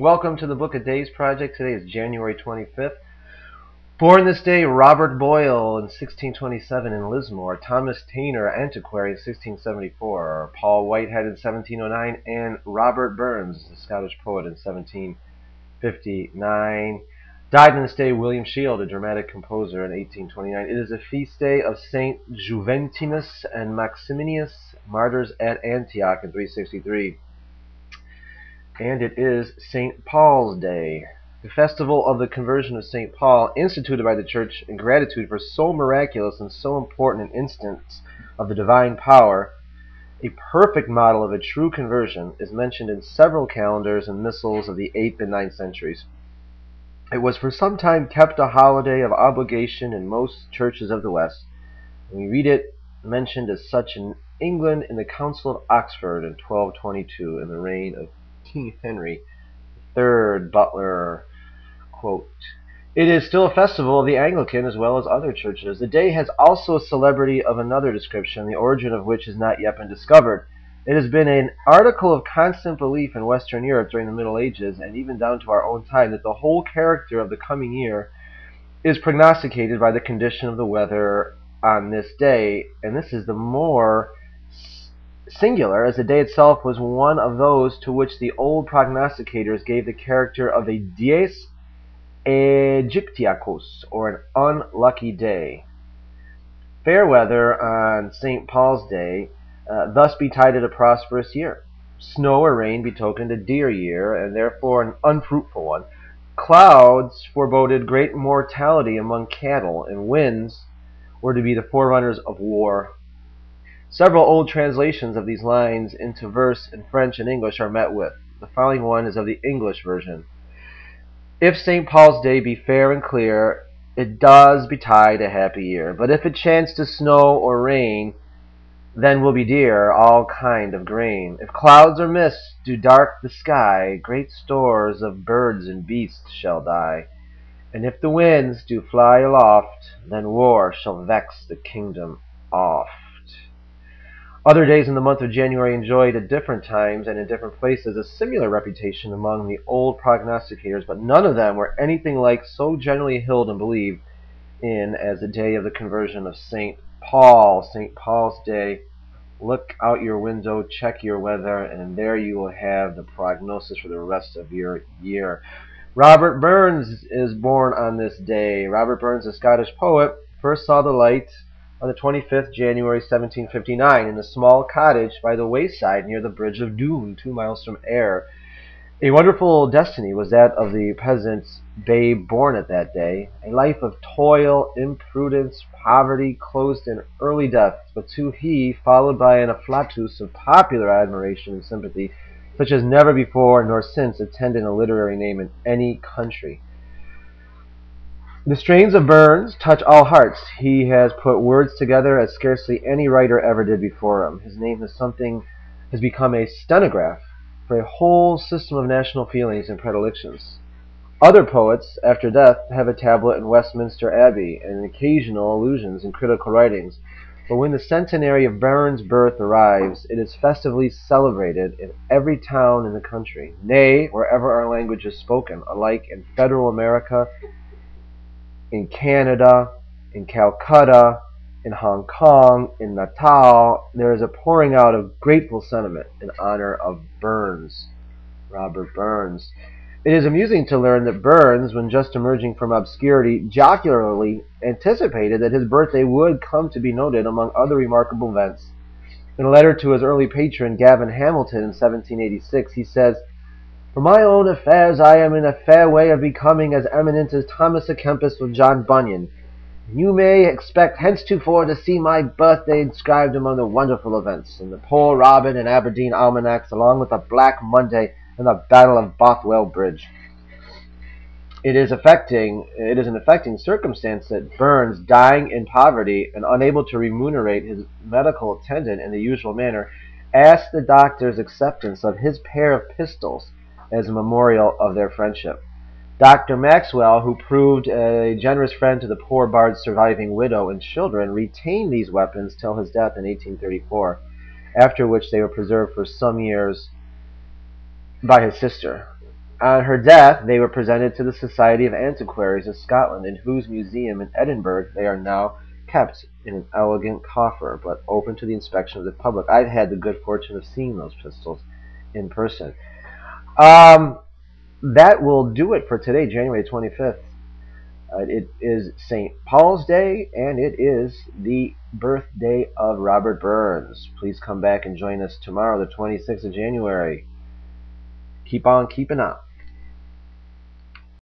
Welcome to the Book of Days Project. Today is January 25th. Born this day, Robert Boyle in 1627 in Lismore, Thomas Tainer, antiquary, in 1674, Paul Whitehead in 1709, and Robert Burns, the Scottish poet, in 1759. Died on this day, William Shield, a dramatic composer, in 1829. It is a feast day of Saint Juventinus and Maximianus, martyrs at Antioch, in 363. And it is St. Paul's Day, the festival of the conversion of St. Paul, instituted by the Church in gratitude for so miraculous and so important an instance of the divine power. A perfect model of a true conversion is mentioned in several calendars and missals of the 8th and 9th centuries. It was for some time kept a holiday of obligation in most churches of the West, and we read it mentioned as such in England in the Council of Oxford in 1222 in the reign of King Henry III. Butler, quote, "It is still a festival of the Anglican as well as other churches. The day has also a celebrity of another description, the origin of which has not yet been discovered. It has been an article of constant belief in Western Europe during the Middle Ages, and even down to our own time, that the whole character of the coming year is prognosticated by the condition of the weather on this day, and this is the more singular, as the day itself was one of those to which the old prognosticators gave the character of a dies Aegyptiacos, or an unlucky day. Fair weather on St. Paul's Day thus betided a prosperous year. Snow or rain betokened a dear year, and therefore an unfruitful one. Clouds foreboded great mortality among cattle, and winds were to be the forerunners of war. Several old translations of these lines into verse in French and English are met with. The following one is of the English version. If St. Paul's Day be fair and clear, it does betide a happy year. But if it chance to snow or rain, then will be dear all kind of grain. If clouds or mists do dark the sky, great stores of birds and beasts shall die. And if the winds do fly aloft, then war shall vex the kingdom oft." Other days in the month of January enjoyed at different times and in different places a similar reputation among the old prognosticators, but none of them were anything like so generally held and believed in as the day of the conversion of St. Paul. St. Paul's Day. Look out your window, check your weather, and there you will have the prognosis for the rest of your year. Robert Burns is born on this day. Robert Burns, a Scottish poet, first saw the light on the 25th January 1759 in a small cottage by the wayside near the Bridge of Doon, 2 miles from Ayr. A wonderful destiny was that of the peasant's babe born at that day, a life of toil, imprudence, poverty, closed in early death, but to he, followed by an afflatus of popular admiration and sympathy, such as never before nor since attended a literary name in any country. The strains of Burns touch all hearts. He has put words together as scarcely any writer ever did before him. His name has become a stenograph for a whole system of national feelings and predilections. Other poets, after death, have a tablet in Westminster Abbey and occasional allusions in critical writings. But when the centenary of Burns' birth arrives, it is festively celebrated in every town in the country, nay, wherever our language is spoken, alike in federal America, in Canada, in Calcutta, in Hong Kong, in Natal. There is a pouring out of grateful sentiment in honor of Burns, Robert Burns. It is amusing to learn that Burns, when just emerging from obscurity, jocularly anticipated that his birthday would come to be noted among other remarkable events. In a letter to his early patron, Gavin Hamilton, in 1786, he says, "For my own affairs I am in a fair way of becoming as eminent as Thomas à Kempis or John Bunyan. You may expect henceforth to see my birthday inscribed among the wonderful events in the Poor Robin and Aberdeen almanacs, along with the Black Monday and the Battle of Bothwell Bridge." It is an affecting circumstance that Burns, dying in poverty and unable to remunerate his medical attendant in the usual manner, asked the doctor's acceptance of his pair of pistols as a memorial of their friendship. Dr. Maxwell, who proved a generous friend to the poor bard's surviving widow and children, retained these weapons till his death in 1834, after which they were preserved for some years by his sister. On her death, they were presented to the Society of Antiquaries of Scotland, in whose museum in Edinburgh they are now kept in an elegant coffer, but open to the inspection of the public. I've had the good fortune of seeing those pistols in person. That will do it for today, January 25th. It is St. Paul's Day, and it is the birthday of Robert Burns. Please come back and join us tomorrow, the 26th of January. Keep on keeping on.